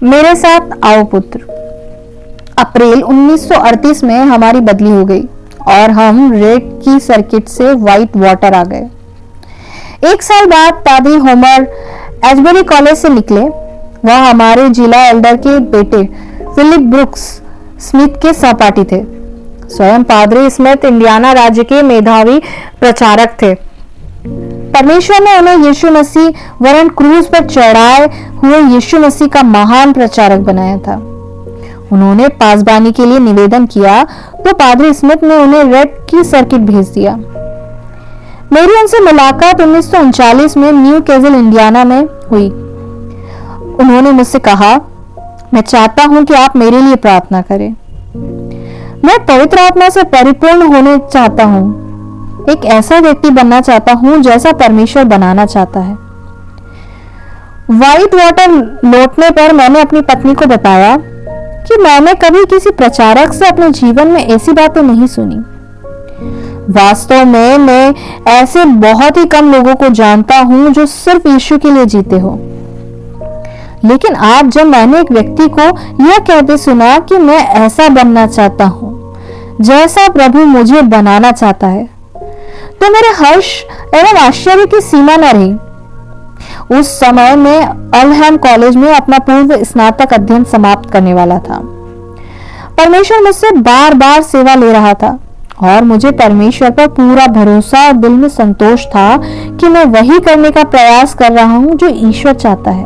मेरे साथ आओ पुत्र। अप्रैल 1938 में हमारी बदली हो गई और हम रेड की सर्किट से व्हाइट वाटर आ गए। एक साल बाद पादरी होमर एजबरी कॉलेज से निकले। वह हमारे जिला एल्डर के बेटे फिलिप ब्रुक्स स्मिथ के सहपाठी थे। स्वयं पादरी स्मिथ इंडियाना राज्य के मेधावी प्रचारक थे। परमेश्वर ने उन्हें यीशु मसीह वरन क्रूज पर चढ़ाए हुए यीशु मसीह का महान प्रचारक बनाया था। उन्होंने पासबानी के लिए निवेदन किया तो पादरी स्मिथ ने उन्हें रेड की सर्किट भेज दिया। मेरी उनसे मुलाकात 1939 में न्यू कैसल इंडियाना में हुई। उन्होंने मुझसे कहा, मैं चाहता हूं कि आप मेरे लिए प्रार्थना करें। मैं पवित्र आत्मा से परिपूर्ण होने चाहता हूं, एक ऐसा व्यक्ति बनना चाहता हूं जैसा परमेश्वर बनाना चाहता है। व्हाइट वाटर लौटने पर मैंने अपनी पत्नी को बताया कि मैंने कभी किसी प्रचारक से अपने जीवन में ऐसी बातें नहीं सुनी। वास्तव में मैं ऐसे बहुत ही कम लोगों को जानता हूं जो सिर्फ यीशु के लिए जीते हो। लेकिन आज जब मैंने एक व्यक्ति को यह कहते सुना कि मैं ऐसा बनना चाहता हूं जैसा प्रभु मुझे बनाना चाहता है, तो मेरे हर्ष एवं आश्चर्य की सीमा न रही। उस समय मैं अल्हैम कॉलेज में अपना पूर्व स्नातक अध्ययन समाप्त करने वाला था। परमेश्वर मुझसे बार बार सेवा ले रहा था और मुझे परमेश्वर पर पूरा भरोसा और दिल में संतोष था कि मैं वही करने का प्रयास कर रहा हूं जो ईश्वर चाहता है।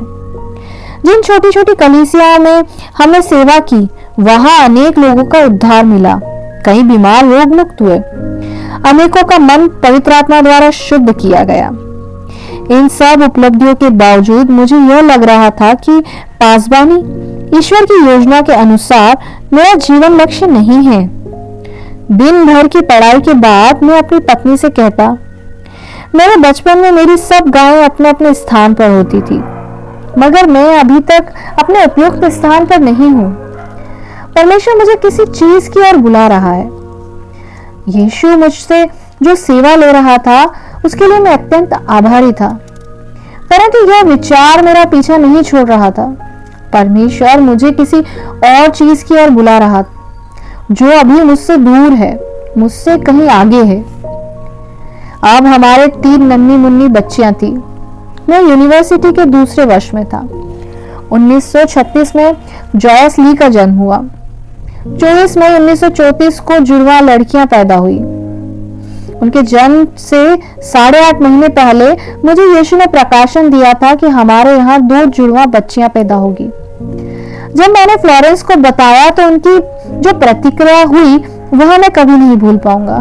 जिन छोटी छोटी कलीसियाओं में हमने सेवा की, वहां अनेक लोगों का उद्धार मिला। कई बीमार रोग मुक्त हुए। अनेकों का मन पवित्र आत्मा द्वारा शुद्ध किया गया। इन सब उपलब्धियों के बावजूद मुझे यह लग रहा था कि पासबानी ईश्वर की योजना के अनुसार मेरा जीवन लक्ष्य नहीं है। दिन भर की पढ़ाई के बाद मैं अपनी पत्नी से कहता, मेरे बचपन में मेरी सब गायें अपने अपने स्थान पर होती थी, मगर मैं अभी तक अपने उपयुक्त स्थान पर नहीं हूं। परमेश्वर मुझे किसी चीज की ओर बुला रहा है। यीशु मुझसे जो सेवा ले रहा था उसके लिए मैं अत्यंत आभारी था, परंतु यह विचार मेरा पीछा नहीं छोड़ रहा था। परमेश्वर मुझे किसी और चीज की ओर बुला रहा जो अभी मुझसे दूर है, मुझसे कहीं आगे है। अब हमारे 3 नन्ही मुन्नी बच्चियां थी। मैं यूनिवर्सिटी के दूसरे वर्ष में था। 1936 में जॉयस ली का जन्म हुआ। 24 मई 1934 को जुड़वा लड़कियां पैदा हुई। उनके जन्म से 8.5 महीने पहले मुझे यीशु ने प्रकाशन दिया था कि हमारे यहाँ 2 जुड़वा बच्चियां पैदा होगी। जब मैंने फ्लोरेंस को बताया तो उनकी जो प्रतिक्रिया हुई वह मैं कभी नहीं भूल पाऊंगा।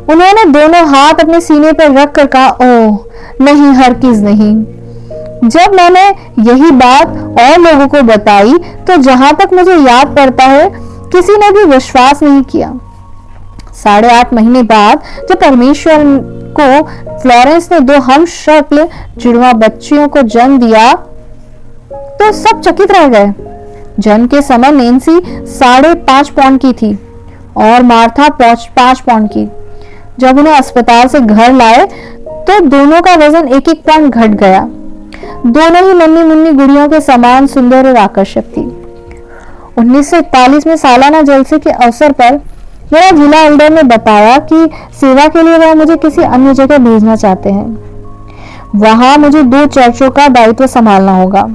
उन्होंने दोनों हाथ अपने सीने पर रख कर कहा, ओह नहीं, हरगिज़ नहीं। जब मैंने यही बात और लोगों को बताई तो जहां तक मुझे याद पड़ता है किसी ने भी विश्वास नहीं किया। 8.5 महीने बाद जब परमेश्वर को फ्लोरेंस ने 2 हम शक्ल जुड़वा बच्चियों को जन्म दिया तो सब चकित रह गए। जन्म के समय नैन्सी 5.5 पाउंड की थी और मार्था 5 पाउंड की। जब उन्हें अस्पताल से घर लाए तो दोनों का वजन 1-1 पाउंड घट गया। दोनों ही नन्ही मुन्नी गुड़ियों के समान सुंदर और आकर्षक थी। 1941 में सालाना जलसे के अवसर पर मेरा जिला एल्डर ने बताया कि सेवा के लिए वह मुझे किसी अन्य जगह भेजना चाहते हैं। वहां मुझे 2 चर्चों का दायित्व संभालना होगा।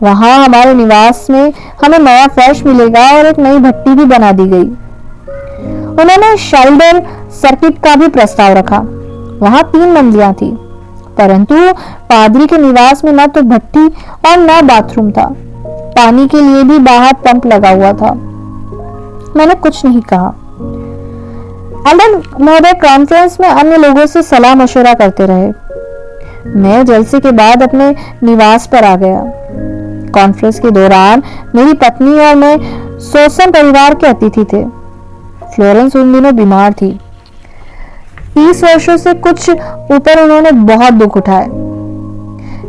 वहां हमारे निवास में हमें नया फर्श मिलेगा और एक नई भट्टी भी बना दी गई। उन्होंने शाइल्डर सर्किट का भी प्रस्ताव रखा। वहां 3 मंजिलां थी, परंतु पादरी के निवास में न तो भट्टी और न बाथरूम था। पानी के लिए भी बाहर पंप लगा हुआ था। मैंने कुछ नहीं कहा। एल्डर महोदय कॉन्फ्रेंस में अन्य लोगों से सलाह मशवरा करते रहे। मैं जलसे के बाद अपने निवास पर आ गया। कॉन्फ्रेंस के दौरान मेरी पत्नी और मैं सोसन परिवार के अतिथि थे। फ्लोरेंस उन दिनों बीमार थी। 30 वर्षों से कुछ ऊपर उन्होंने बहुत दुख उठाए।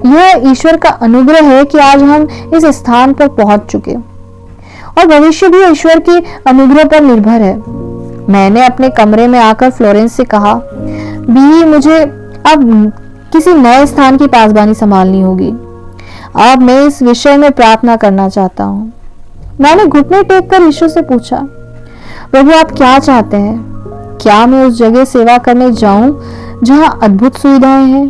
यह ईश्वर का अनुग्रह है कि आज हम इस स्थान पर पहुंच चुके और भविष्य भी ईश्वर के अनुग्रह पर निर्भर है। मैंने अपने कमरे में आकर फ्लोरेंस से कहा, बीवी मुझे अब किसी नए स्थान की पासबानी संभालनी होगी। अब मैं इस विषय में प्रार्थना करना चाहता हूँ। मैंने घुटने टेक कर यीशु से पूछा, प्रभु आप क्या चाहते हैं? क्या मैं उस जगह सेवा करने जाऊं जहां अद्भुत सुविधाएं हैं?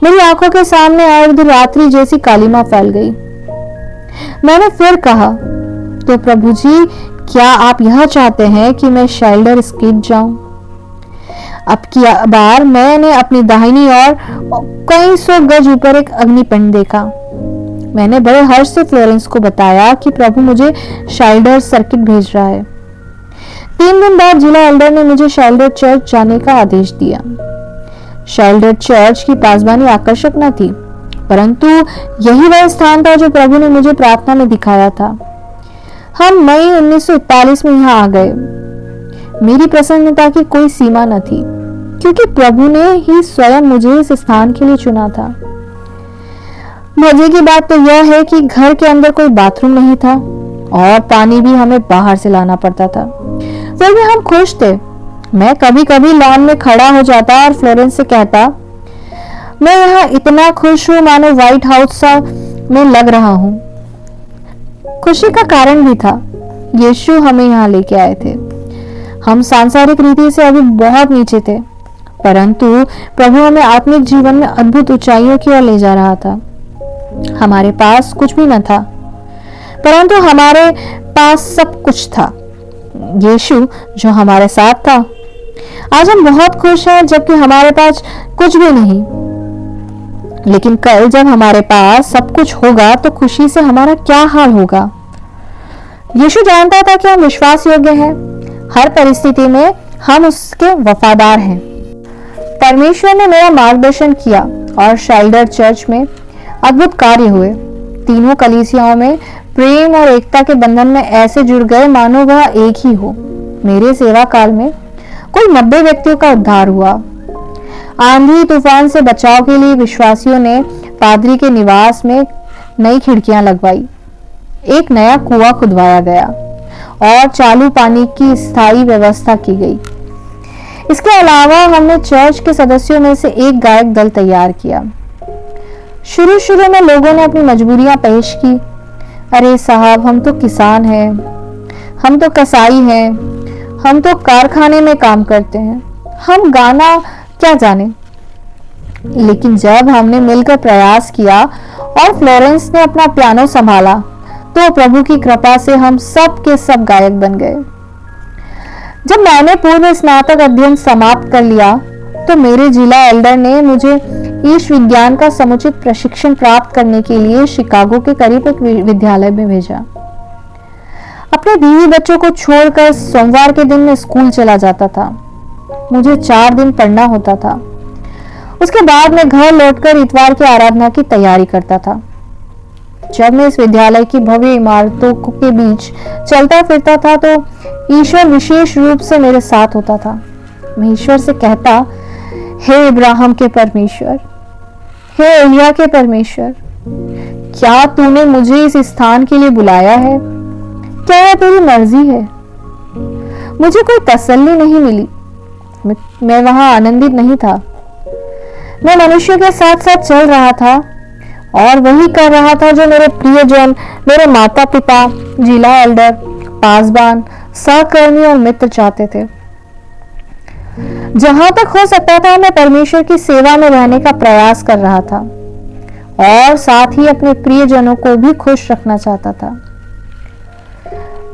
मेरी आंखों के सामने अर्धरात्रि जैसी कालिमा फैल गई। मैंने फिर कहा, तो प्रभु जी क्या आप यह चाहते हैं कि मैं शेल्डर स्किप जाऊं? अब की बार मैंने अपनी दाहिनी ओर कई 100 गज ऊपर एक अग्निपिंड देखा। मैंने बड़े हर्ष से फ्लोरेंस को बताया कि प्रभु मुझे शेल्डर सर्किट भेज रहा है। 3 दिन बाद जिला एल्डर ने मुझे शेल्डर चर्च जाने का आदेश दिया। शेल्डर चर्च की पासबानी आकर्षक न थी, परंतु यही वह स्थान था जो प्रभु ने मुझे प्रार्थना में दिखाया था। हम मई 1941 में यहाँ आ गए। मेरी प्रसन्नता की कोई सीमा न थी, क्योंकि प्रभु ने ही स्वयं मुझे इस स्थान के लिए चुना था। मजे की बात तो यह है कि घर के अंदर कोई बाथरूम नहीं था और पानी भी हमें बाहर से लाना पड़ता था। फिर भी हम खुश थे। मैं कभी कभी लॉन में खड़ा हो जाता और फ्लोरेंस से कहता, मैं यहाँ इतना खुश हूँ मानो व्हाइट हाउस सा में लग रहा हूँ। खुशी का कारण भी था, यीशु हमें यहाँ लेके आए थे। हम सांसारिक रीति से अभी बहुत नीचे थे, परंतु प्रभु हमें आत्मिक जीवन में अद्भुत ऊंचाइयों की ओर ले जा रहा था। हमारे पास कुछ भी न था, परंतु हमारे पास सब कुछ था, यीशु जो हमारे साथ था। आज हम बहुत खुश हैं जबकि हमारे पास कुछ भी नहीं, लेकिन कल जब हमारे पास सब कुछ होगा तो खुशी से हमारा क्या हाल होगा। यीशु जानता था कि हम विश्वास योग्य हैं, हर परिस्थिति में हम उसके वफादार हैं। परमेश्वर ने मेरा मार्गदर्शन किया और शेल्डर चर्च में अद्भुत कार्य हुए। तीनों कलीसियाओं में प्रेम और एकता के बंधन में ऐसे जुड़ गए मानो वह एक ही हो। मेरे सेवा काल में कुल 90 व्यक्तियों का उद्धार हुआ। आंधी तूफान से बचाव के लिए विश्वासियों ने पादरी के निवास में नई खिड़कियां लगवाई, एक नया कुआं खुदवाया गया और चालू पानी की स्थायी व्यवस्था की गई। इसके अलावा हमने चर्च के सदस्यों में से एक गायक दल तैयार किया। शुरू में लोगों ने अपनी मजबूरियां पेश की। अरे साहब, हम तो किसान हैं, हम तो कसाई हैं, हम तो कारखाने में काम करते हैं, हम गाना क्या जाने। लेकिन जब हमने मिलकर प्रयास किया और फ्लोरेंस ने अपना पियानो संभाला तो प्रभु की कृपा से हम सब के सब गायक बन गए। जब मैंने पूर्व स्नातक अध्ययन समाप्त कर लिया तो मेरे जिला एल्डर ने मुझे ईश विज्ञान का समुचित प्रशिक्षण प्राप्त करने के लिए शिकागो के करीब एक विद्यालय में भेजा। अपने बीवी बच्चों को छोड़कर सोमवार के दिन मैं स्कूल चला जाता था। मुझे 4 दिन पढ़ना होता था। उसके बाद मैं घर लौटकर इतवार की आराधना की तैयारी करता था। जब मैं इस विद्यालय की भव्य इमारतों के बीच चलता फिरता था तो ईश्वर विशेष रूप से मेरे साथ होता था। मैं ईश्वर से कहता, हे इब्राहिम के परमेश्वर, हे एलिया के परमेश्वर, क्या तूने मुझे इस स्थान के लिए बुलाया है? क्या यह तेरी मर्जी है? मुझे कोई तसल्ली नहीं मिली। मैं वहां आनंदित नहीं था। मैं मनुष्यों के साथ साथ चल रहा था और वही कर रहा था जो मेरे प्रियजन, मेरे माता पिता, जिला एल्डर, पासबान, सहकर्मी और मित्र चाहते थे। जहां तक हो सकता था मैं परमेश्वर की सेवा में रहने का प्रयास कर रहा था और साथ ही अपने प्रियजनों को भी खुश रखना चाहता था।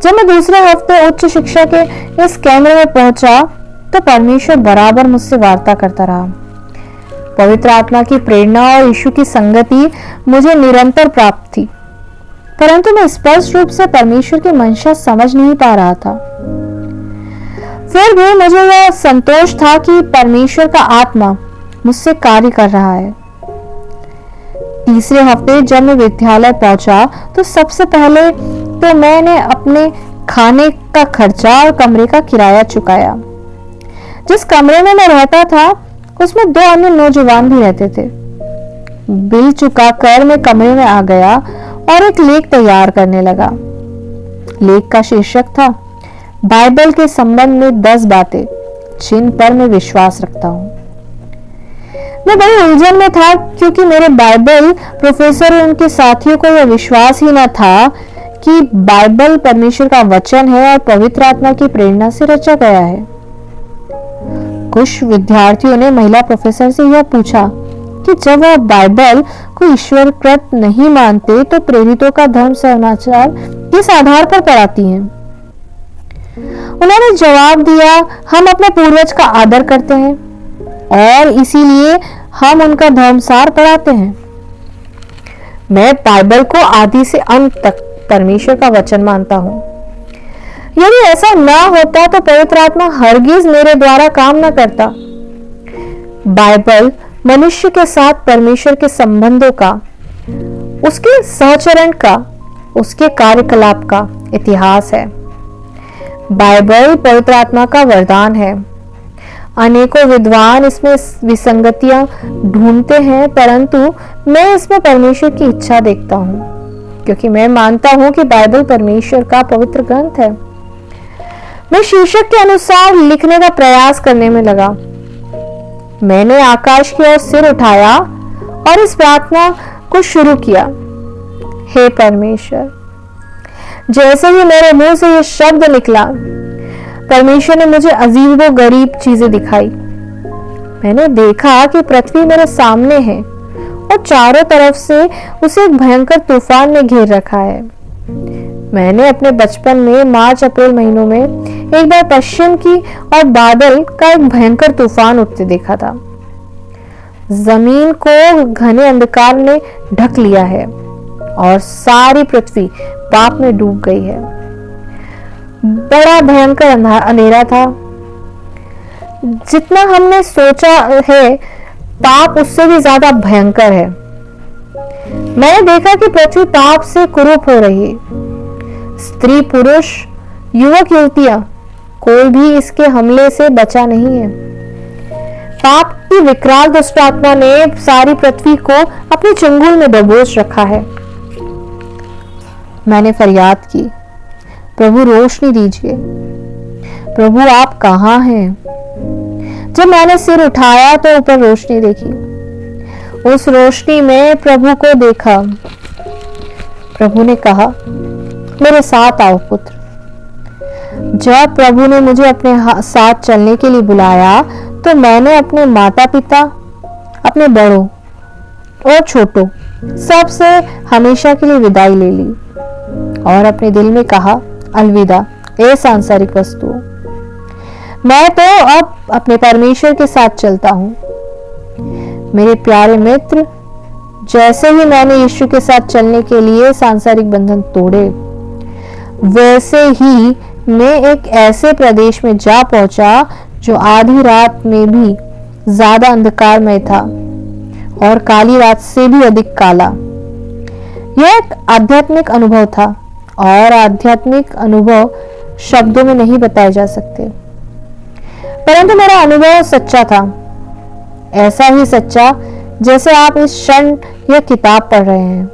जब मैं दूसरे हफ्ते उच्च शिक्षा के इस केंद्र में पहुंचा तो परमेश्वर बराबर मुझसे वार्ता करता रहा। पवित्र आत्मा की प्रेरणा और यीशु की संगति मुझे निरंतर प्राप्त थी, परंतु मैं स्पष्ट रूप से परमेश्वर की मंशा समझ नहीं पा रहा था। फिर भी मुझे यह संतोष था कि परमेश्वर का आत्मा मुझसे कार्य कर रहा है। तीसरे हफ्ते जब मैं विद्यालय पहुंचा तो सबसे पहले तो मैंने अपने खाने का खर्चा और कमरे का किराया चुकाया। जिस कमरे में मैं रहता था उसमें 2 अन्य नौजवान भी रहते थे। बिल चुकाकर मैं कमरे में आ गया और एक लेख तैयार करने लगा। लेख का शीर्षक था, बाइबल के संबंध में 10 बातें जिन पर मैं विश्वास रखता हूं। मैं बड़ी उलझन में था क्योंकि मेरे बाइबल प्रोफेसर और उनके साथियों को यह विश्वास ही न था कि बाइबल परमेश्वर का वचन है और पवित्र आत्मा की प्रेरणा से रचा गया है। कुछ विद्यार्थियों ने महिला प्रोफेसर से यह पूछा कि जब वह बाइबल को ईश्वरकृत नहीं मानते तो प्रेरितों का धर्म समाचार किस आधार पर पढ़ाती हैं? उन्होंने जवाब दिया, हम अपने पूर्वज का आदर करते हैं और इसीलिए हम उनका धर्मसार पढ़ाते हैं। मैं बाइबल को आदि से अंत तक परमेश्वर का वचन मानता हूं। यदि ऐसा ना होता तो पवित्र आत्मा हरगिज मेरे द्वारा काम न करता। बाइबल मनुष्य के साथ परमेश्वर के संबंधों का, उसके सहचरण का, उसके कार्यकलाप का इतिहास है। बाइबल पवित्र आत्मा का वरदान है। अनेकों विद्वान इसमें विसंगतियां ढूंढते हैं, परंतु मैं इसमें परमेश्वर की इच्छा देखता हूं क्योंकि मैं मानता हूं कि बाइबल परमेश्वर का पवित्र ग्रंथ है। मैं शीर्षक के अनुसार लिखने का प्रयास करने में लगा। मैंने आकाश की ओर सिर उठाया और इस प्रार्थना को शुरू किया, हे परमेश्वर। जैसे ही मेरे मुंह से यह शब्द निकला, परमेश्वर ने मुझे अजीब व गरीब चीजें दिखाई। मैंने देखा कि पृथ्वी मेरे सामने है और चारों तरफ से उसे एक भयंकर तूफान ने घेर रखा है। मैंने अपने बचपन में मार्च अप्रैल महीनों में एक बार पश्चिम की और बादल का एक भयंकर तूफान उठते देखा था। जमीन को घने अंधकार ने ढक लिया है और सारी पृथ्वी पाप में डूब गई है। बड़ा भयंकर अंधेरा था। जितना हमने सोचा है, पाप उससे भी ज्यादा भयंकर है। मैंने देखा कि पृथ्वी पाप से कुरूप हो रही है। स्त्री पुरुष, युवक युवतियां, कोई भी इसके हमले से बचा नहीं है। पाप की विकराल दुष्ट आत्मा ने सारी पृथ्वी को अपने चंगुल में दबोच रखा है। मैंने फरियाद की, प्रभु रोशनी दीजिए, प्रभु आप कहाँ हैं? जब मैंने सिर उठाया तो ऊपर रोशनी देखी। उस रोशनी में प्रभु को देखा। प्रभु ने कहा, मेरे साथ आओ पुत्र। जब प्रभु ने मुझे अपने साथ चलने के लिए बुलाया तो मैंने अपने माता पिता, अपने बड़ों और छोटों सबसे हमेशा के लिए विदाई ले ली और अपने दिल में कहा, अलविदा ए सांसारिक वस्तु, मैं तो अब अपने परमेश्वर के साथ चलता हूं। मेरे प्यारे मित्र, जैसे ही मैंने यीशु के साथ चलने के लिए सांसारिक बंधन तोड़े, वैसे ही मैं एक ऐसे प्रदेश में जा पहुंचा जो आधी रात में भी ज्यादा अंधकारमय था और काली रात से भी अधिक काला। यह एक आध्यात्मिक अनुभव था और आध्यात्मिक अनुभव शब्दों में नहीं बताए जा सकते, परंतु मेरा अनुभव सच्चा था। ऐसा ही सच्चा जैसे आप इस क्षण यह किताब पढ़ रहे हैं।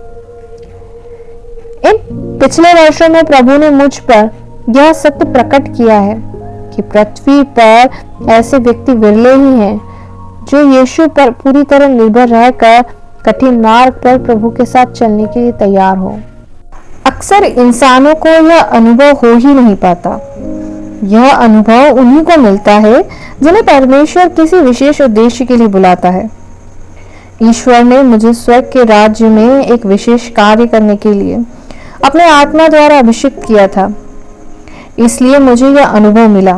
इन पिछले वर्षों में प्रभु ने मुझ पर यह सत्य प्रकट किया है कि पृथ्वी पर ऐसे व्यक्ति विरले ही हैं जो यीशु पर पूरी तरह निर्भर रहकर कठिन मार्ग पर प्रभु के साथ चलने के लिए तैयार हो। अक्सर इंसानों को यह अनुभव हो ही नहीं पाता। यह अनुभव उन्हीं को मिलता है जिन्हें परमेश्वर किसी विशेष उद्देश्य के लिए बुलाता है। ईश्वर ने मुझे स्वर्ग के राज्य में एक विशेष कार्य करने के लिए अपने आत्मा द्वारा अभिषेक किया था, इसलिए मुझे यह अनुभव मिला।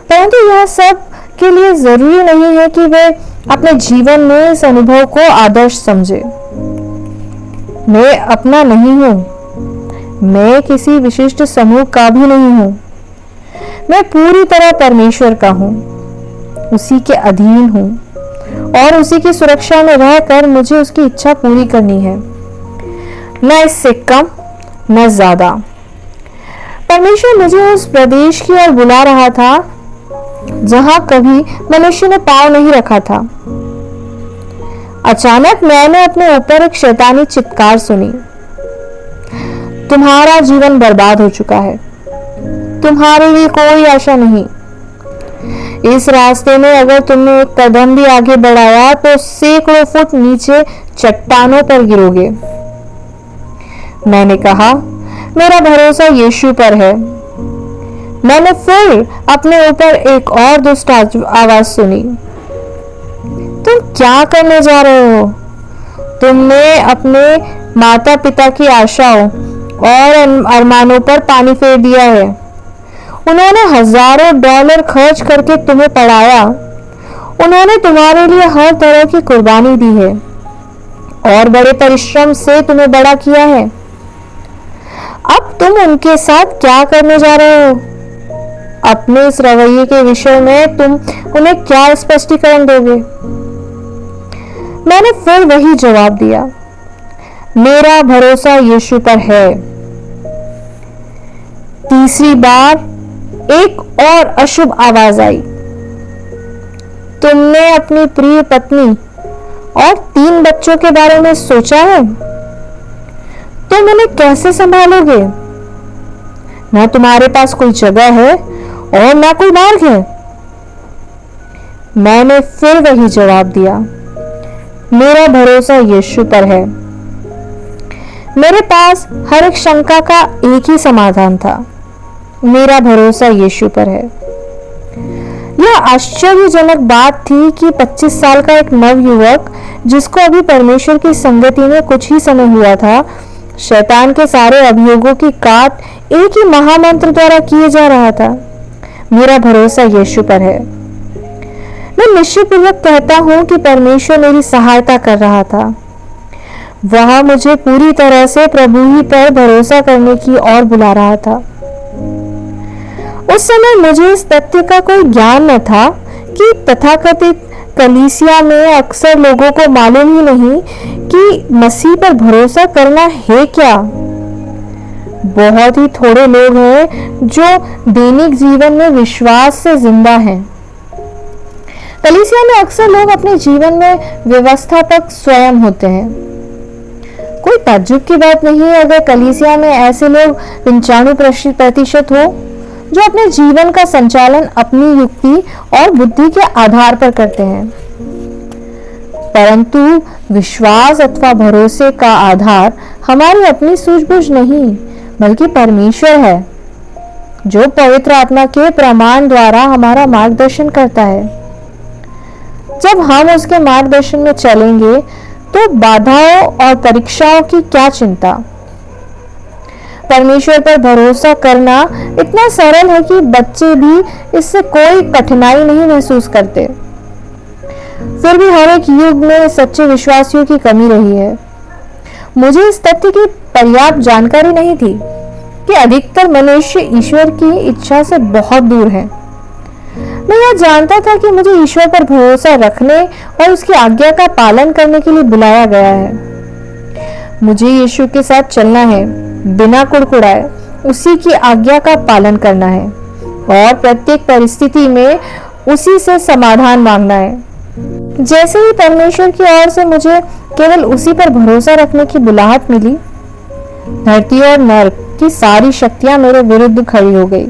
परंतु यह सब के लिए जरूरी नहीं है कि वे अपने जीवन में इस अनुभव को आदर्श समझे। मैं अपना नहीं हूं, मैं किसी विशिष्ट समूह का भी नहीं हूं। मैं पूरी तरह परमेश्वर का हूं, उसी के अधीन हूं और उसी की सुरक्षा में रहकर मुझे उसकी इच्छा पूरी करनी है, न इससे कम न ज्यादा। परमेश्वर मुझे उस प्रदेश की ओर बुला रहा था जहां कभी मनुष्य ने पांव नहीं रखा था। अचानक मैंने अपने ऊपर एक शैतानी चित्कार सुनी, तुम्हारा जीवन बर्बाद हो चुका है, तुम्हारे लिए कोई आशा नहीं। इस रास्ते में अगर तुमने एक कदम भी आगे बढ़ाया तो सैकड़ों फुट नीचे चट्टानों पर गिरोगे। मैंने कहा, मेरा भरोसा यीशु पर है। मैंने फिर अपने ऊपर एक और दुष्ट आवाज सुनी, तुम क्या करने जा रहे हो? तुमने अपने माता पिता की आशाओं और अरमानों पर पानी फेर दिया है। उन्होंने हजारों डॉलर खर्च करके तुम्हें पढ़ाया। उन्होंने तुम्हारे लिए हर तरह की कुर्बानी दी है और बड़े परिश्रम से तुम्हें बड़ा किया है। अब तुम उनके साथ क्या करने जा रहे हो? अपने इस रवैये के विषय में तुम उन्हें क्या स्पष्टीकरण दोगे? मैंने फिर वही जवाब दिया, मेरा भरोसा यीशु पर है। तीसरी बार एक और अशुभ आवाज आई, तुमने अपनी प्रिय पत्नी और 3 बच्चों के बारे में सोचा है? तुम उन्हें कैसे संभालोगे? ना तुम्हारे पास कोई जगह है और ना कोई मार्ग है। मैंने फिर वही जवाब दिया, मेरा भरोसा यीशु पर है। मेरे पास हर एक शंका का एक ही समाधान था, मेरा भरोसा यीशु पर है। यह आश्चर्यजनक बात थी कि 25 साल का एक नवयुवक, जिसको अभी परमेश्वर की संगति में कुछ ही समय हुआ था, शैतान के सारे अभियोगों की काट एक ही महामंत्र द्वारा किए जा रहा था, मेरा भरोसा यीशु पर है। मैं निश्चयपूर्वक कहता हूं कि परमेश्वर मेरी सहायता कर रहा था। वह मुझे पूरी तरह से प्रभु ही पर भरोसा करने की ओर बुला रहा था। उस समय मुझे इस तथ्य का कोई ज्ञान न था कि तथाकथित कलीसिया में अक्सर लोगों को मालूम ही नहीं कि मसीह पर भरोसा करना है क्या। बहुत ही थोड़े लोग हैं जो दैनिक जीवन में विश्वास से जिंदा हैं। कलीसिया में अक्सर लोग अपने जीवन में व्यवस्थापक स्वयं होते हैं। कोई ताज्जुब की बात नहीं अगर कलीसिया में ऐसे लोग 95% हो जो अपने जीवन का संचालन अपनी युक्ति और बुद्धि के आधार पर करते हैं। परंतु विश्वास अथवा भरोसे का आधार हमारी अपनी सूझबूझ नहीं बल्कि परमेश्वर है, जो पवित्र आत्मा के प्रमाण द्वारा हमारा मार्गदर्शन करता है। जब हम उसके मार्गदर्शन में चलेंगे तो बाधाओं और परीक्षाओं की क्या चिंता। परमेश्वर पर भरोसा करना इतना सरल है कि बच्चे भी इससे कोई कठिनाई नहीं महसूस करते। फिर भी हर एक युग में सच्चे विश्वासियों की कमी रही है। मुझे इस तथ्य की पर्याप्त जानकारी नहीं थी कि अधिकतर मनुष्य ईश्वर की इच्छा से बहुत दूर हैं। मैं यह जानता था कि मुझे ईश्वर पर भरोसा रखने और उसकी आज्ञा का पालन करने के लिए बुलाया गया है। मुझे यीशु के साथ चलना है, बिना कुड़कुड़ाए उसी की आज्ञा का पालन करना है और प्रत्येक परिस्थिति में उसी से समाधान मांगना है। जैसे ही परमेश्वर की ओर से मुझे केवल उसी पर भरोसा रखने की बुलाहट मिली, धरती और नर्क की सारी शक्तियां मेरे विरुद्ध खड़ी हो गई।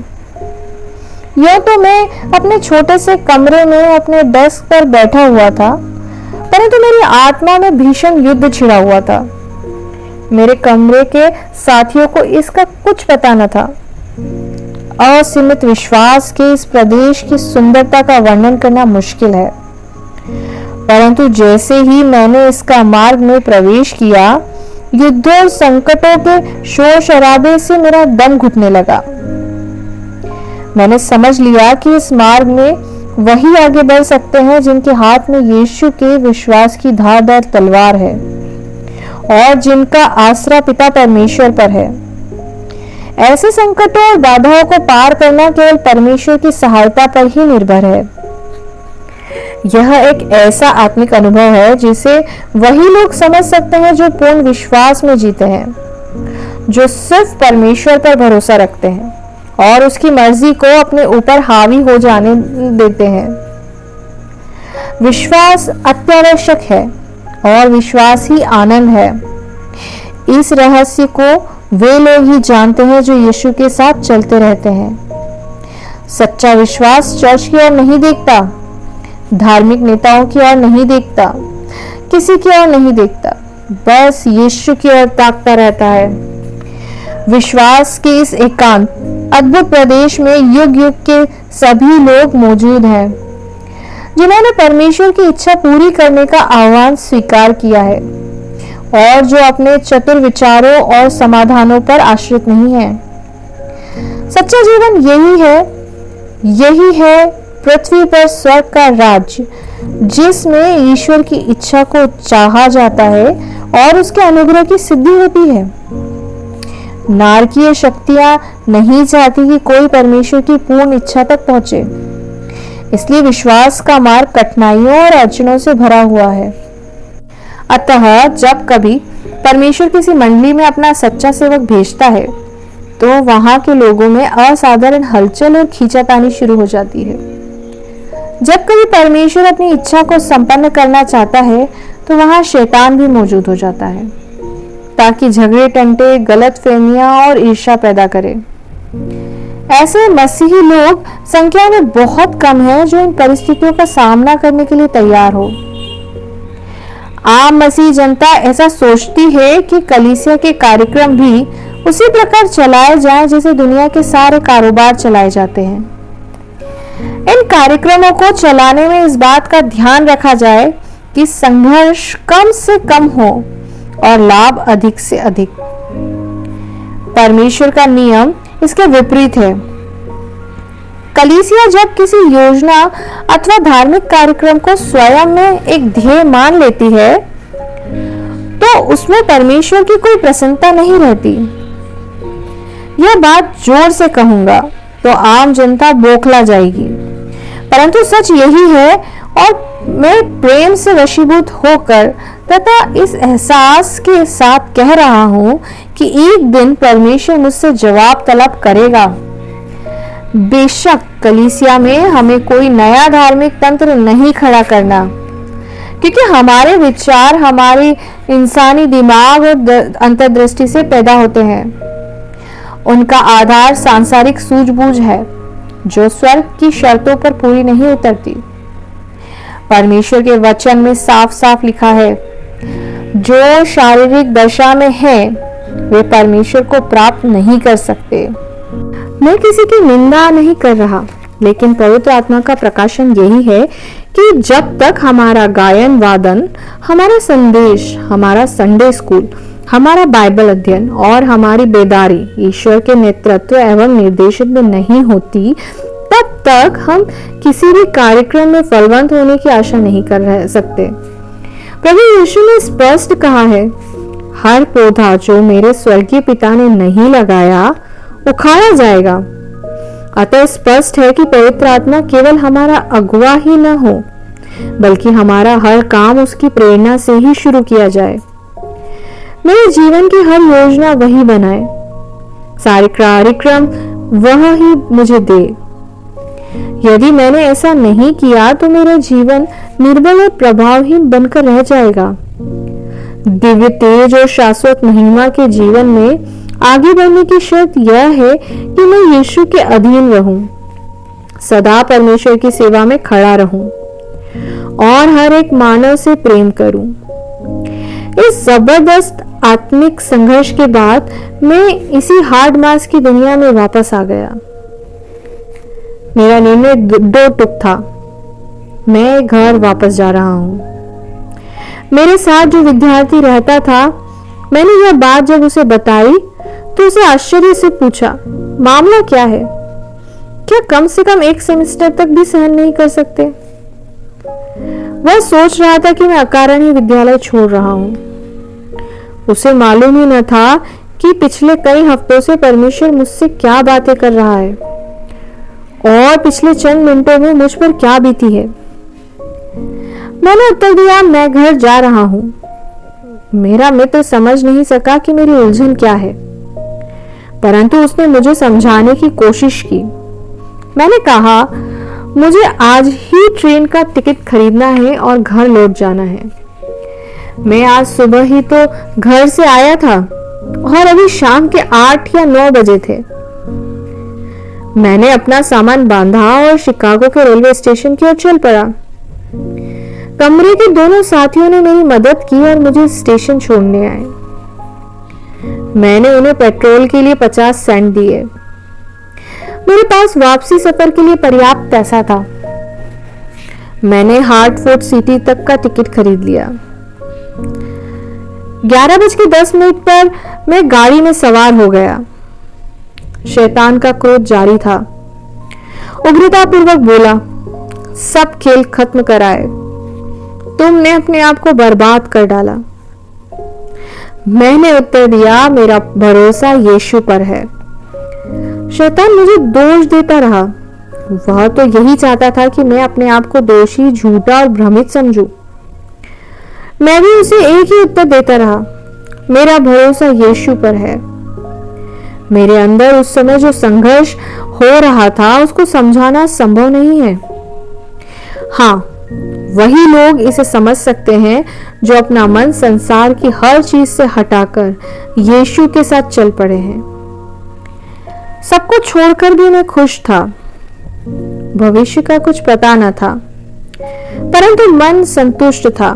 यह तो मैं अपने छोटे से कमरे में अपने डेस्क पर बैठा हुआ था, परंतु मेरी आत्मा में भीषण युद्ध छिड़ा हुआ था। मेरे कमरे के साथियों को इसका कुछ पता न था। असीमित विश्वास के इस प्रदेश की सुंदरता का वर्णन करना मुश्किल है, परंतु जैसे ही मैंने इसका मार्ग में प्रवेश किया, युद्धों और संकटों के शोर शराबे से मेरा दम घुटने लगा। मैंने समझ लिया कि इस मार्ग में वही आगे बढ़ सकते हैं जिनके हाथ में यीशु के विश्वास की धारदार तलवार है और जिनका आसरा पिता परमेश्वर पर है। ऐसे संकटों और बाधाओं को पार करना केवल परमेश्वर की सहायता पर ही निर्भर है। यह एक ऐसा आत्मिक अनुभव है जिसे वही लोग समझ सकते हैं जो पूर्ण विश्वास में जीते हैं, जो सिर्फ परमेश्वर पर भरोसा रखते हैं और उसकी मर्जी को अपने ऊपर हावी हो जाने देते हैं। विश्वास अत्यावश्यक है और विश्वास ही आनंद है। इस रहस्य को वे लोग ही जानते हैं जो यीशु के साथ चलते रहते हैं। सच्चा विश्वास चर्च की ओर नहीं देखता, धार्मिक नेताओं की ओर नहीं देखता, किसी की ओर नहीं देखता, बस यीशु की ओर ताकता रहता है। विश्वास के इस एकांत अद्भुत प्रदेश में युग युग के सभी लोग मौजूद हैं, जिन्होंने परमेश्वर की इच्छा पूरी करने का आह्वान स्वीकार किया है और जो अपने चतुर विचारों और समाधानों पर आश्रित नहीं है। सच्चा जीवन यही है पृथ्वी पर स्वर्ग का राज्य, जिसमें ईश्वर की इच्छा को चाहा जाता है और उसके अनुग्रह की सिद्धि होती है। नारकीय शक्तियां नहीं चाहती कि कोई परमेश्वर की पूर्ण इच्छा तक पहुंचे, इसलिए विश्वास का मार्ग कठिनाइयों और अड़चनों से भरा हुआ है। अतः जब कभी परमेश्वर किसी मंडली में अपना सच्चा सेवक भेजता है तो वहां के लोगों में असाधारण हलचल और खींचातानी शुरू हो जाती है। जब कभी परमेश्वर अपनी इच्छा को संपन्न करना चाहता है तो वहां शैतान भी मौजूद हो जाता है, ताकि झगड़े टंटे, गलत फहमियां और ईर्ष्या पैदा करे। ऐसे मसीही लोग संख्या में बहुत कम हैं जो इन परिस्थितियों का सामना करने के लिए तैयार हो। आम मसीही जनता ऐसा सोचती है कि कलीसिया के कार्यक्रम भी उसी प्रकार चलाए जाएं जैसे दुनिया के सारे कारोबार चलाए जाते हैं। इन कार्यक्रमों को चलाने में इस बात का ध्यान रखा जाए कि संघर्ष कम से कम हो और लाभ अधिक से अधिक। परमेश्वर का नियम इसके विपरीत है। कलीसिया जब किसी योजना अथवा धार्मिक कार्यक्रम को स्वयं में एक ध्येय मान लेती है तो उसमें परमेश्वर की कोई प्रसन्नता नहीं रहती। यह बात जोर से कहूंगा तो आम जनता बौखला जाएगी, परंतु सच यही है और मैं प्रेम से वशीभूत होकर तथा इस एहसास के साथ कह रहा हूं कि एक दिन परमेश्वर मुझसे जवाब तलब करेगा। बेशक कलीसिया में हमें कोई नया धार्मिक तंत्र नहीं खड़ा करना, क्योंकि हमारे विचार हमारी इंसानी दिमाग और अंतर्दृष्टि से पैदा होते हैं। उनका आधार सांसारिक सूझबूझ है जो स्वर्ग की शर्तों पर पूरी नहीं उतरती। परमेश्वर के वचन में साफ साफ लिखा है, जो शारीरिक दशा में है वे परमेश्वर को प्राप्त नहीं कर सकते। मैं किसी की निंदा नहीं कर रहा, लेकिन पवित्र आत्मा का प्रकाशन यही है कि जब तक हमारा गायन वादन, हमारा संदेश, हमारा संडे स्कूल, हमारा बाइबल अध्ययन और हमारी बेदारी ईश्वर के नेतृत्व एवं निर्देशन में नहीं होती, तब तक हम किसी भी कार्यक्रम में फलवंत होने की आशा नहीं कर सकते। प्रभु यीशु ने स्पष्ट कहा है, हर पौधा जो मेरे स्वर्गीय पिता ने नहीं लगाया उखाड़ा जाएगा। अतः स्पष्ट है कि पवित्र आत्मा केवल हमारा अगुवा ही न हो, बल्कि हमारा हर काम उसकी प्रेरणा से ही शुरू किया जाए। मेरे जीवन की हर योजना वही बनाए, सारे कार्यक्रम वह ही मुझे दे। यदि मैंने ऐसा नहीं किया तो मेरा जीवन निर्बल और प्रभावहीन बनकर रह जाएगा। दिव्य तेज और शाश्वत महिमा के जीवन में आगे बढ़ने की शर्त यह है कि मैं यीशु के अधीन रहूं, सदा परमेश्वर की सेवा में खड़ा रहूं और हर एक मानव से प्रेम करूं। इस जबरदस्त आत्मिक संघर्ष के बाद मैं इसी हार्ड मास की दुनिया में वापस आ गया। मेरा निर्णय दो टुक था, मैं घर वापस जा रहा हूं। मेरे साथ जो विद्यार्थी रहता था, मैंने यह बात जब उसे बताई तो उसे आश्चर्य से पूछा, मामला क्या है? क्या कम से कम एक सेमेस्टर तक भी सहन नहीं कर सकते? वह सोच रहा था कि मैं अकारण ही विद्यालय छोड़ रहा हूं। उसे मालूम ही न था कि पिछले कई हफ्तों से परमेश्वर मुझसे क्या बातें कर रहा है और पिछले चंद मिनटों में मुझ पर क्या बीती है। मैंने उत्तर दिया, मैं घर जा रहा हूं। मेरा मित्र समझ नहीं सका कि मेरी उलझन क्या है, परंतु उसने मुझे समझाने की कोशिश की। मैंने कहा, मुझे आज ही ट्रेन का टिकट खरीदना है और घर लौट जाना है। मैं आज सुबह ही तो घर से आया था और अभी शाम के 8 या 9 बजे थे। मैंने अपना सामान बांधा और शिकागो के रेलवे स्टेशन की ओर चल पड़ा। कमरे के दोनों साथियों ने मेरी मदद की और मुझे स्टेशन छोड़ने आए। मैंने उन्हें पेट्रोल के लिए 50 सेंट दिए। मेरे पास वापसी सफर के लिए पर्याप्त पैसा था। मैंने हार्टफोर्ड सिटी तक का टिकट खरीद लिया। 11:10 पर मैं गाड़ी में सवार हो गया। शैतान का क्रोध जारी था। उग्रतापूर्वक बोला, सब खेल खत्म कराए, तुमने अपने आप को बर्बाद कर डाला। मैंने उत्तर दिया, मेरा भरोसा यीशु पर है। शैतान मुझे दोष देता रहा। वह तो यही चाहता था कि मैं अपने आप को दोषी, झूठा और भ्रमित समझूं। मैं भी उसे एक ही उत्तर देता रहा, मेरा भरोसा यीशु पर है। मेरे अंदर उस समय जो संघर्ष हो रहा था उसको समझाना संभव नहीं है। हाँ, वही लोग इसे समझ सकते हैं जो अपना मन संसार की हर चीज से हटाकर यीशु के साथ चल पड़े हैं। सबको छोड़कर भी मैं खुश था। भविष्य का कुछ पता न था, परंतु मन संतुष्ट था।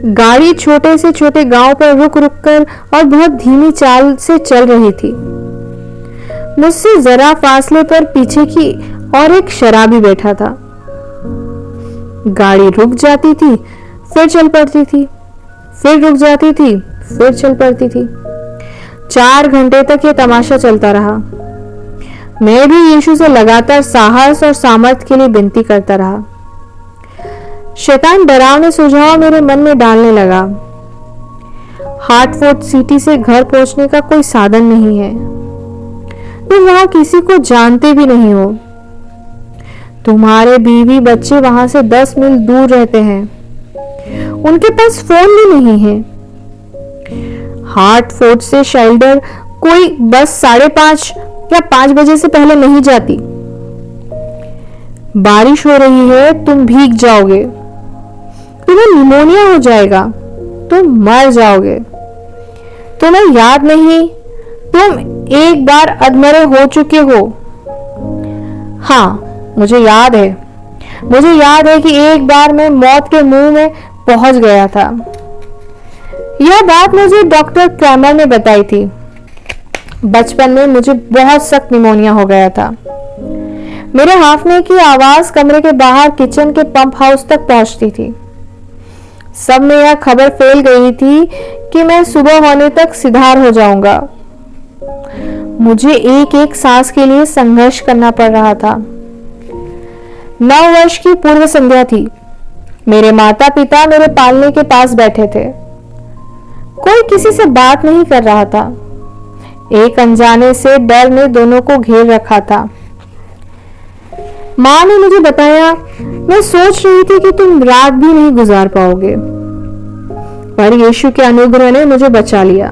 गाड़ी छोटे से छोटे गांव पर रुक रुक कर और बहुत धीमी चाल से चल रही थी। मुझसे जरा फासले पर पीछे की और एक शराबी बैठा था। गाड़ी रुक जाती थी, फिर चल पड़ती थी, फिर रुक जाती थी, फिर चल पड़ती थी। 4 घंटे तक यह तमाशा चलता रहा। मैं भी यीशु से लगातार साहस और सामर्थ्य के लिए विनती करता रहा। शैतान डरावने सुझाव मेरे मन में डालने लगा। हार्टफोर्ड सिटी से घर पहुंचने का कोई साधन नहीं है। तुम वहां किसी को जानते भी नहीं हो। तुम्हारे बीवी बच्चे वहां से 10 मील दूर रहते हैं। उनके पास फोन भी नहीं है। हार्टफोर्ड से शेल्डर कोई बस 5:30 या 5 बजे से पहले नहीं जाती। बारिश हो रही है, तुम भीग जाओगे, तुम्हें निमोनिया हो जाएगा, तुम मर जाओगे। तुम्हें याद नहीं, तुम एक बार अधमरे हो चुके हो। हाँ, मुझे याद है। मुझे याद है कि एक बार मैं मौत के मुंह में पहुंच गया था। यह बात मुझे डॉक्टर क्रैमर ने बताई थी। बचपन में मुझे बहुत सख्त निमोनिया हो गया था। मेरे हांफने की आवाज कमरे के बाहर किचन के पंप हाउस तक पहुंचती थी। सब में यह खबर फैल गई थी कि मैं सुबह होने तक सिधार हो जाऊंगा। मुझे एक एक सांस के लिए संघर्ष करना पड़ रहा था। 9 वर्ष की पूर्व संध्या थी। मेरे माता पिता मेरे पालने के पास बैठे थे। कोई किसी से बात नहीं कर रहा था। एक अनजाने से डर ने दोनों को घेर रखा था। माँ ने मुझे बताया, मैं सोच रही थी कि तुम रात भी नहीं गुजार पाओगे, पर यीशु के अनुग्रह ने मुझे बचा लिया।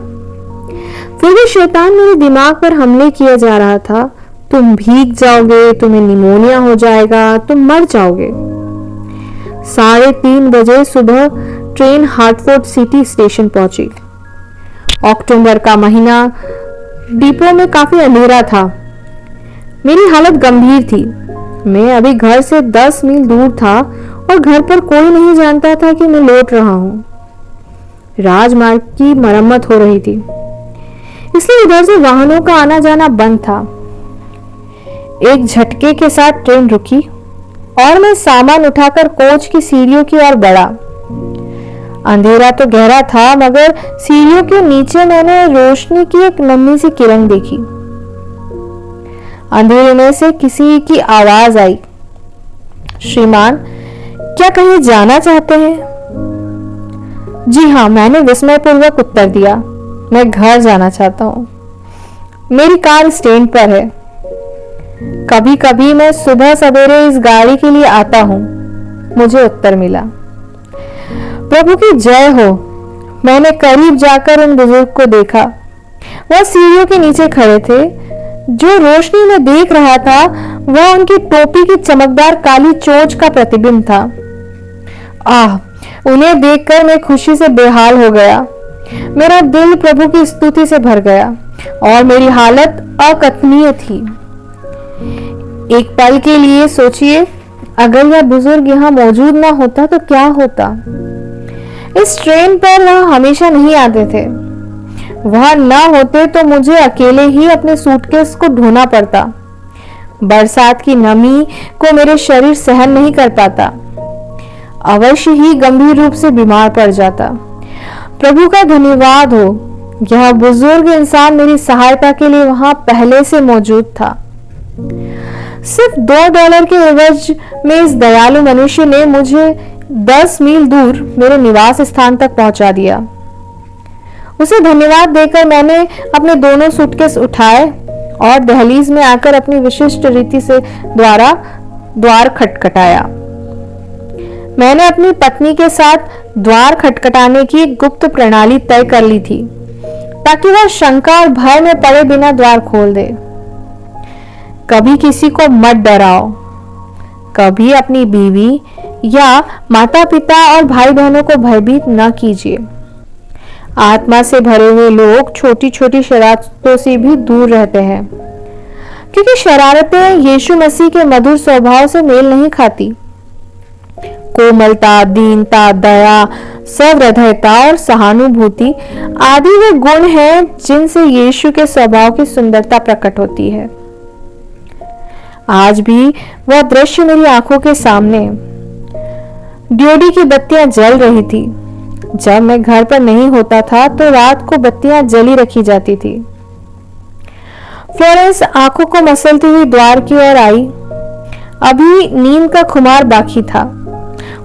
फिर भी शैतान मेरे दिमाग पर हमले किया जा रहा था। तुम भीग जाओगे, तुम्हें निमोनिया हो जाएगा, तुम मर जाओगे। 3:30 बजे सुबह ट्रेन हार्टफोर्ड सिटी स्टेशन पहुंची। अक्टूबर का महीना, डिपो में काफी अंधेरा था। मेरी हालत गंभीर थी। मैं अभी घर से 10 मील दूर था और घर पर कोई नहीं जानता था कि मैं लौट रहा हूं। राजमार्ग की मरम्मत हो रही थी, इसलिए इधर से वाहनों का आना जाना बंद था। एक झटके के साथ ट्रेन रुकी और मैं सामान उठाकर कोच की सीढ़ियों की ओर बढ़ा। अंधेरा तो गहरा था, मगर सीढ़ियों के नीचे मैंने रोशनी की एक नन्ही सी किरण देखी। अंधेरे में से किसी की आवाज आई, श्रीमान, क्या कहीं जाना चाहते हैं? जी हाँ, मैंने विस्मयपूर्वक उत्तर दिया। मैं घर जाना चाहता हूँ। मेरी कार स्टैंड पर है। कभी कभी मैं सुबह सवेरे इस गाड़ी के लिए आता हूँ, मुझे उत्तर मिला। प्रभु की जय हो। मैंने करीब जाकर उन बुजुर्ग को देखा। वह सीढ़ियों के नीचे खड़े थे। जो रोशनी में देख रहा था वह उनकी टोपी की चमकदार काली चोंच का प्रतिबिंब था। आह, उन्हें देखकर मैं खुशी से बेहाल हो गया। मेरा दिल प्रभु की स्तुति से भर गया। और मेरी हालत अकथनीय थी। एक पल के लिए सोचिए, अगर यह बुजुर्ग यहाँ मौजूद ना होता तो क्या होता। इस ट्रेन पर वह हमेशा नहीं आते थे। वह ना होते तो मुझे अकेले ही अपने सूटकेस को ढोना पड़ता। बरसात की नमी को मेरे शरीर सहन नहीं कर पाता। अवश्य ही गंभीर रूप से बीमार पड़ जाता। प्रभु का धन्यवाद हो, यह बुजुर्ग इंसान मेरी सहायता के लिए वहां पहले से मौजूद था। सिर्फ $2 के एवज में इस दयालु मनुष्य ने मुझे 10 मील दूर मेरे निवास स्थान तक पहुंचा दिया। उसे धन्यवाद देकर मैंने अपने दोनों सूटकेस उठाए और दहलीज में आकर अपनी विशिष्ट रीति से द्वार खटखटाया। मैंने अपनी पत्नी के साथ द्वार खटखटाने की गुप्त प्रणाली तय कर ली थी, ताकि वह शंका और भय में पड़े बिना द्वार खोल दे। कभी किसी को मत डराओ, कभी अपनी बीवी या माता पिता और भाई बहनों को भयभीत न कीजिए। आत्मा से भरे हुए लोग छोटी छोटी शरारतों से भी दूर रहते हैं, क्योंकि शरारतें यीशु मसीह के मधुर स्वभाव से मेल नहीं खाती। कोमलता, दीनता, दया, सहृदयता और सहानुभूति आदि वे गुण हैं जिनसे यीशु के स्वभाव की सुंदरता प्रकट होती है। आज भी वह दृश्य मेरी आंखों के सामने। ड्योडी की बत्तियां जल रही थी। जब मैं घर पर नहीं होता था तो रात को बत्तियां जली रखी जाती थी। फ्लोरेंस आंखों को मसलती हुई द्वार की ओर आई। अभी नींद का खुमार बाकी था।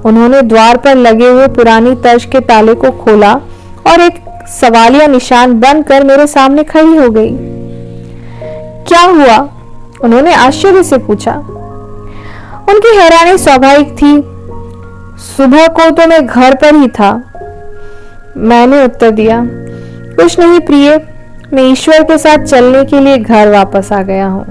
उन्होंने द्वार पर लगे हुए पुरानी तर्ज के ताले को खोला और एक सवालिया निशान बंद कर मेरे सामने खड़ी हो गई। क्या हुआ? उन्होंने आश्चर्य से पूछा। उनकी हैरानी स्वाभाविक थी। सुबह को तो मैं घर पर ही था, मैंने उत्तर दिया। कुछ नहीं प्रिय, मैं ईश्वर के साथ चलने के लिए घर वापस आ गया हूं।